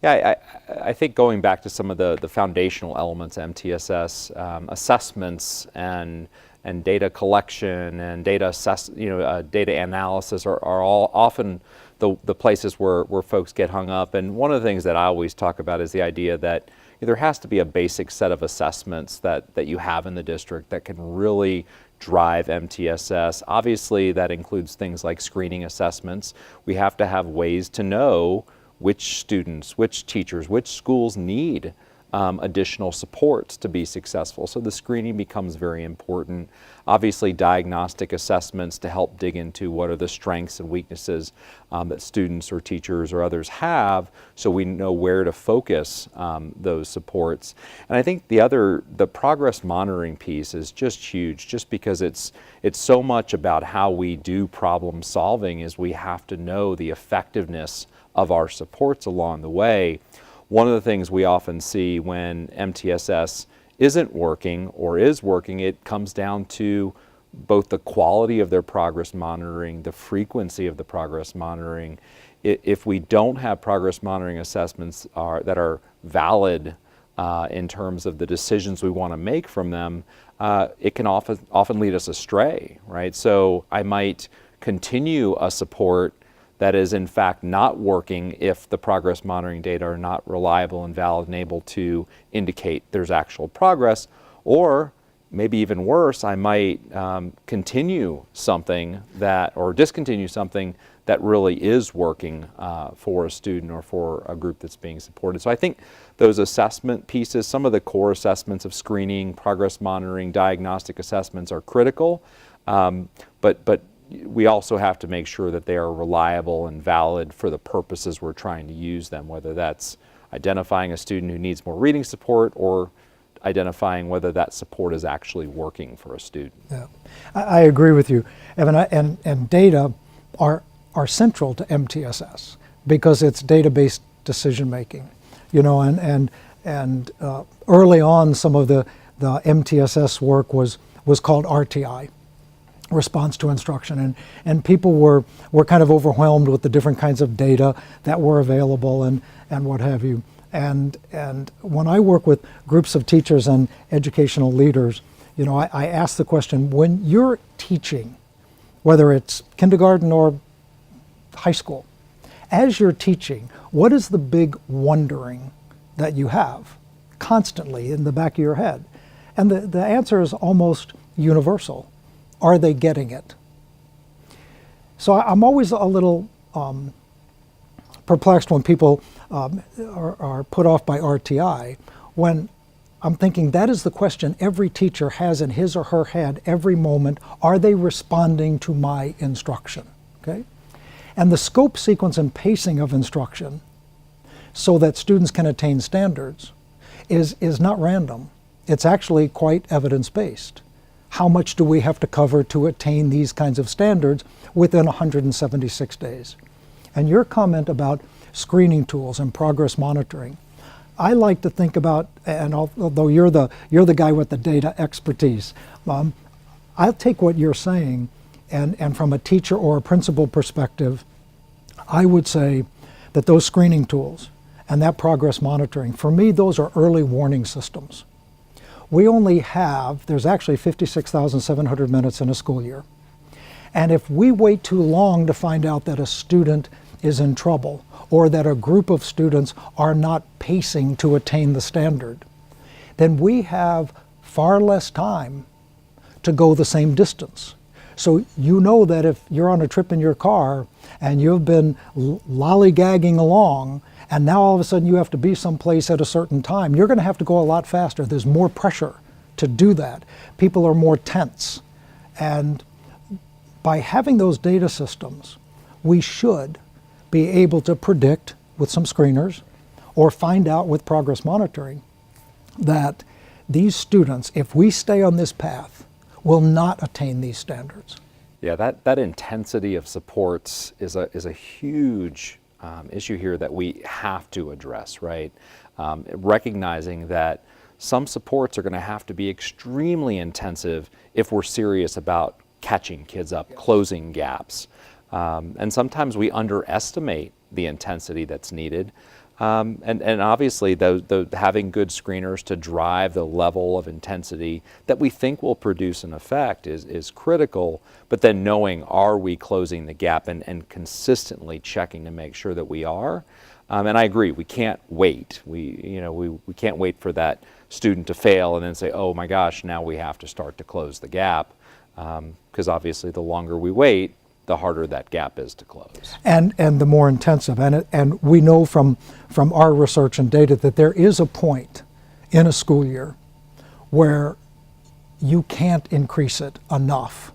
Yeah, I think going back to some of the foundational elements of MTSS, assessments and data collection and data data analysis are all often the places where folks get hung up. And one of the things that I always talk about is the idea that there has to be a basic set of assessments that you have in the district that can really drive MTSS. Obviously, that includes things like screening assessments. We have to have ways to know which students, which teachers, which schools need additional supports to be successful. So the screening becomes very important. Obviously, diagnostic assessments to help dig into what are the strengths and weaknesses that students or teachers or others have, so we know where to focus those supports. And I think the progress monitoring piece is just huge, just because it's so much about how we do problem solving. Is we have to know the effectiveness of our supports along the way. One of the things we often see when MTSS isn't working or is working, it comes down to both the quality of their progress monitoring, the frequency of the progress monitoring. If we don't have progress monitoring assessments that are valid in terms of the decisions we want to make from them, it can often lead us astray, right? So I might continue a support that is in fact not working if the progress monitoring data are not reliable and valid and able to indicate there's actual progress. Or maybe even worse, I might continue something or discontinue something that really is working for a student or for a group that's being supported. So I think those assessment pieces, some of the core assessments of screening, progress monitoring, diagnostic assessments are critical, but we also have to make sure that they are reliable and valid for the purposes we're trying to use them, whether that's identifying a student who needs more reading support or identifying whether that support is actually working for a student. Yeah, I agree with you, Evan, and data are central to MTSS because it's data-based decision making. You know, and early on, some of the MTSS work was called RTI, response to instruction, and people were kind of overwhelmed with the different kinds of data that were available and what have you. And when I work with groups of teachers and educational leaders, you know, I ask the question, when you're teaching, whether it's kindergarten or high school, as you're teaching, what is the big wondering that you have constantly in the back of your head? And the answer is almost universal. Are they getting it? So I'm always a little perplexed when people are put off by RTI, when I'm thinking that is the question every teacher has in his or her head every moment. Are they responding to my instruction? Okay? And the scope, sequence, and pacing of instruction so that students can attain standards is not random. It's actually quite evidence-based. How much do we have to cover to attain these kinds of standards within 176 days? And your comment about screening tools and progress monitoring, I like to think about, and although you're the guy with the data expertise, I'll take what you're saying, and from a teacher or a principal perspective, I would say that those screening tools and that progress monitoring, for me, those are early warning systems. We only have, there's actually 56,700 minutes in a school year. And if we wait too long to find out that a student is in trouble or that a group of students are not pacing to attain the standard, then we have far less time to go the same distance. So you know that if you're on a trip in your car and you've been lollygagging along, and now all of a sudden you have to be someplace at a certain time, you're going to have to go a lot faster. There's more pressure to do that. People are more tense. And by having those data systems, we should be able to predict with some screeners or find out with progress monitoring that these students, if we stay on this path, will not attain these standards. Yeah, that intensity of supports is a huge issue here that we have to address, right? Recognizing that some supports are going to have to be extremely intensive if we're serious about catching kids up, closing gaps. And sometimes we underestimate the intensity that's needed. And obviously, having good screeners to drive the level of intensity that we think will produce an effect is critical. But then knowing, are we closing the gap, and consistently checking to make sure that we are. And I agree, we can't wait. We can't wait for that student to fail and then say, oh my gosh, now we have to start to close the gap. Because obviously, the longer we wait, the harder that gap is to close. And the more intensive. And we know from our research and data that there is a point in a school year where you can't increase it enough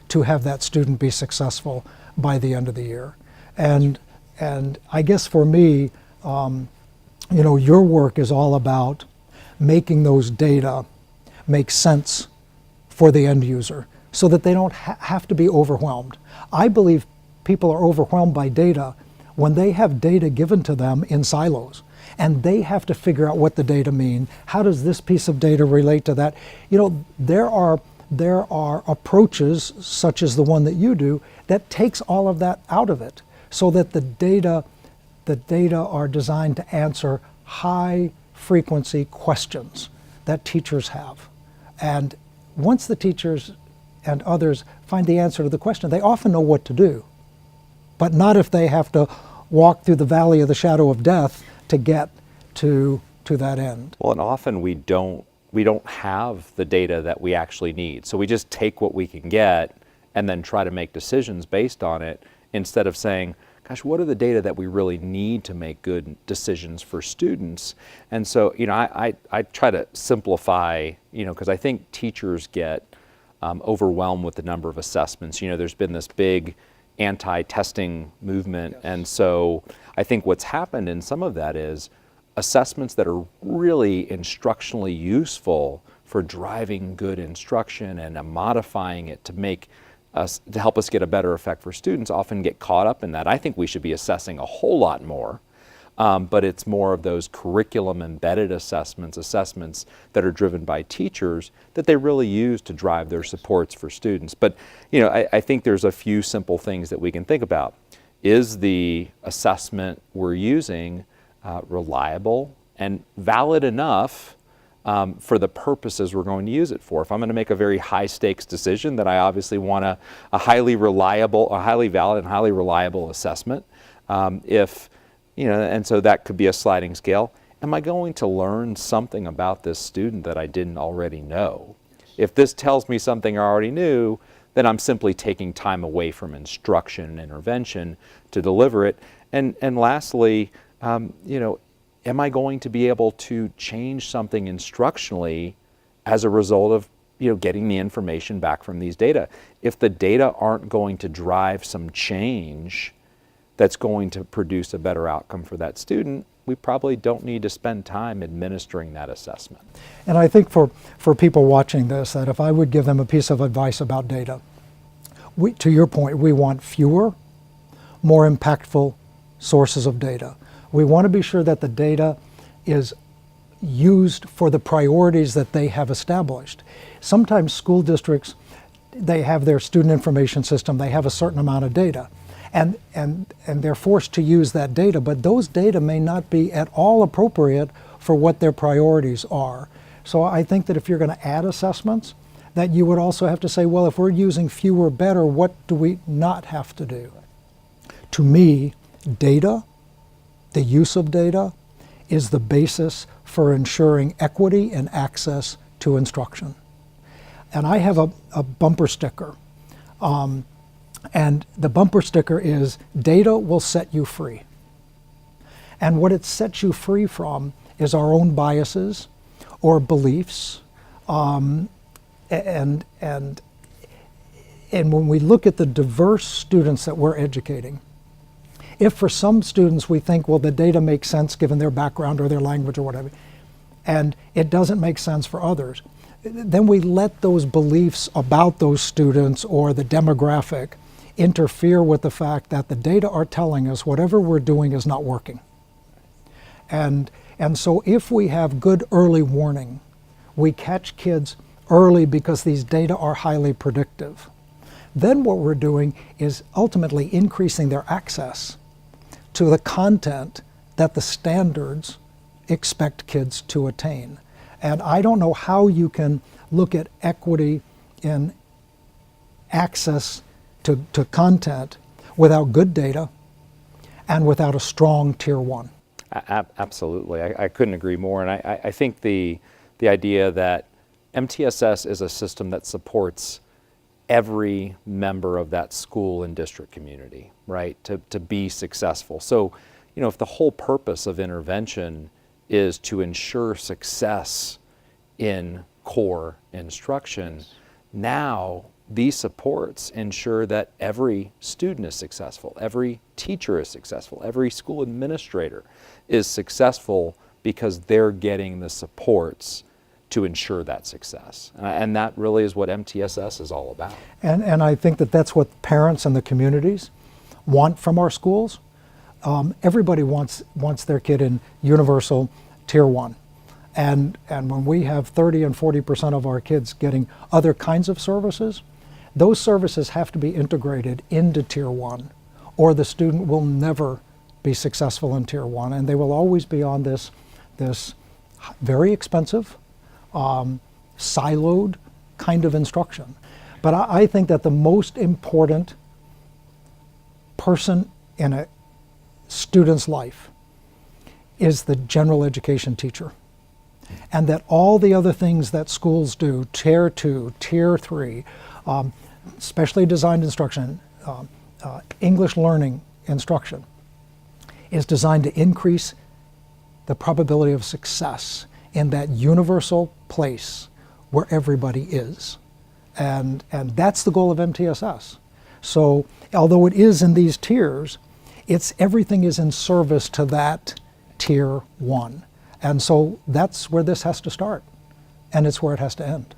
to have that student be successful by the end of the year. And I guess for me, your work is all about making those data make sense for the end user, so that they don't have to be overwhelmed. I believe people are overwhelmed by data when they have data given to them in silos, and they have to figure out what the data mean. How does this piece of data relate to that? There are approaches, such as the one that you do, that takes all of that out of it, so that the data are designed to answer high frequency questions that teachers have. And once the teachers and others find the answer to the question, they often know what to do, but not if they have to walk through the valley of the shadow of death to get to that end. Well, and often we don't have the data that we actually need. So we just take what we can get and then try to make decisions based on it, instead of saying, gosh, what are the data that we really need to make good decisions for students? And so, I try to simplify, because I think teachers get overwhelmed with the number of assessments. There's been this big anti-testing movement. Yes. And so I think what's happened in some of that is assessments that are really instructionally useful for driving good instruction and modifying it to help us get a better effect for students often get caught up in that. I think we should be assessing a whole lot more. But it's more of those curriculum-embedded assessments that are driven by teachers that they really use to drive their supports for students. But I think there's a few simple things that we can think about. Is the assessment we're using reliable and valid enough for the purposes we're going to use it for? If I'm going to make a very high-stakes decision, that I obviously want a highly valid and highly reliable assessment. And so that could be a sliding scale. Am I going to learn something about this student that I didn't already know? If this tells me something I already knew, then I'm simply taking time away from instruction and intervention to deliver it. And lastly, am I going to be able to change something instructionally as a result of getting the information back from these data? If the data aren't going to drive some change that's going to produce a better outcome for that student, we probably don't need to spend time administering that assessment. And I think for people watching this, that if I would give them a piece of advice about data, to your point, we want fewer, more impactful sources of data. We want to be sure that the data is used for the priorities that they have established. Sometimes school districts, they have their student information system, they have a certain amount of data. And they're forced to use that data, but those data may not be at all appropriate for what their priorities are. So I think that if you're going to add assessments, that you would also have to say, well, if we're using fewer better, what do we not have to do? To me, data, the use of data, is the basis for ensuring equity and access to instruction. And I have a bumper sticker. And the bumper sticker is, data will set you free. And what it sets you free from is our own biases or beliefs. And when we look at the diverse students that we're educating, if for some students we think, well, the data makes sense given their background or their language or whatever, and it doesn't make sense for others, then we let those beliefs about those students or the demographic interfere with the fact that the data are telling us whatever we're doing is not working. And so if we have good early warning, we catch kids early because these data are highly predictive, then what we're doing is ultimately increasing their access to the content that the standards expect kids to attain. And I don't know how you can look at equity in access to content without good data and without a strong tier one. Absolutely, I couldn't agree more. And I think the idea that MTSS is a system that supports every member of that school and district community, right, to be successful. So, if the whole purpose of intervention is to ensure success in core instruction, now these supports ensure that every student is successful, every teacher is successful, every school administrator is successful because they're getting the supports to ensure that success. And that really is what MTSS is all about. And I think that that's what parents and the communities want from our schools. Everybody wants their kid in universal tier one. And when we have 30 and 40% of our kids getting other kinds of services, those services have to be integrated into tier one, or the student will never be successful in tier one, and they will always be on this very expensive, siloed kind of instruction. But I think that the most important person in a student's life is the general education teacher. And that all the other things that schools do, tier 2, tier 3, specially designed instruction, English learning instruction, is designed to increase the probability of success in that universal place where everybody is. And that's the goal of MTSS. So although it is in these tiers, everything is in service to that tier one. And so that's where this has to start, and it's where it has to end.